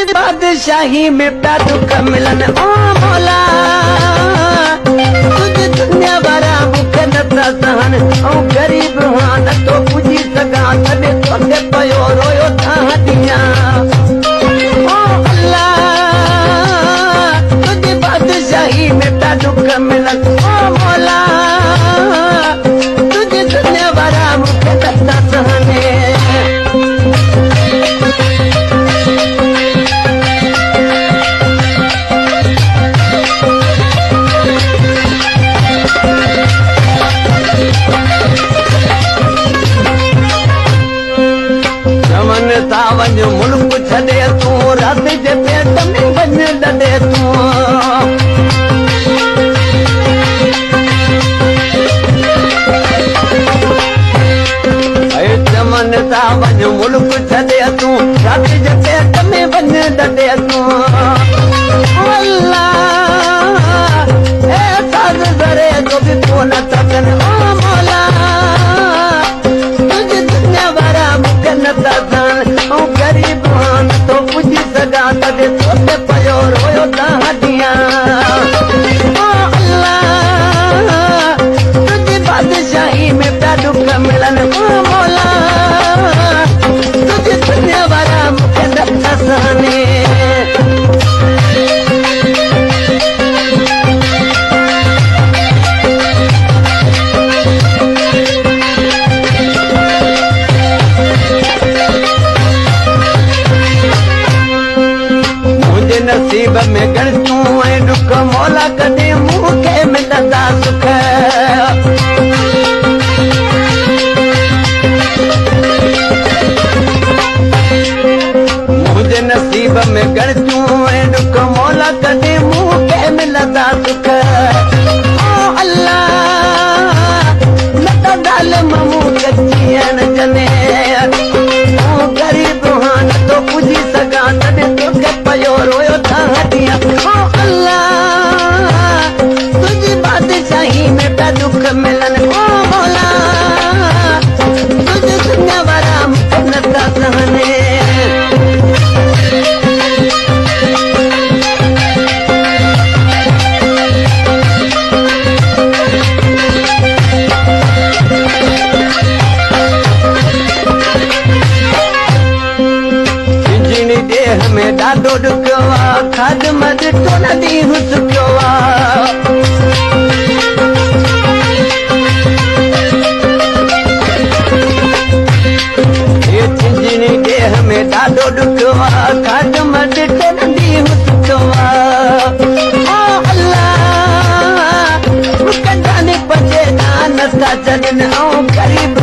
बादशाही में प्या दुख मिलन ओ मौला तुझे दुनिया वारा मूंखे नथा सहन ऐं ग़रीब हुआ न तो पुॼी सघां तॾहिं तोखे पियो रोयो था ॾियां ओ अल्लाह तुझे बादशाही में प्या दुख मिलन ओ मौला तुझे दुनिया वारा मूंखे नथा सहन वञ मुल्क छॾे तूं राति जे पेट में वञ ॾे तूं चमन था वञ मुल्क छॾे तूं राति जे पेट में वञ ॾे तूं अल्लाह साज़ ज़रे जो बि तूं नथा कनि ओ मौला तुझे दुनिया वारा मूंखे नथा सहन ग़रीब न तो पुॼी सघां तॾहिं तोखे पियो रोयो था ॾियां ओ अल्लाह तुंहिंजी बादशाही में प्या दुख मिलन ओ मौला तुंहिंजी दुनिया वारा मूंखे नथा सहन नसीब में गणितूं ऐं दुख मौला कॾहिं मूंखे मिलंदा सुख मुंहिंजे नसीब में गणितूं ऐं दुख मौला कॾहिं मूंखे मिलंदा सुख ओ अल्लाह न त ॻाल्हि मूंखे जीअण जने ग़रीब हुआ न तो पुॼी सघां तॾहिं तोखे पियो रोयो था ॾियां ओ अल्लाह तुंहिंजी बादशाही में प्या दुख मिलन ओ मौला तुंहिंजी दुनिया वारा मूंखे नथा सहन में ॾाढो ॾुखियो आहे खाध मां ॾिठो न ॾींहुं सुकियो आहे देह में ॾाढो ॾुखियो आहे खाध मां ॾिठो न ॾींहुं सुकियो आहे ओ अल्लाह मूंखे कान्हे पंजे नथा छॾनि ऐं ग़रीब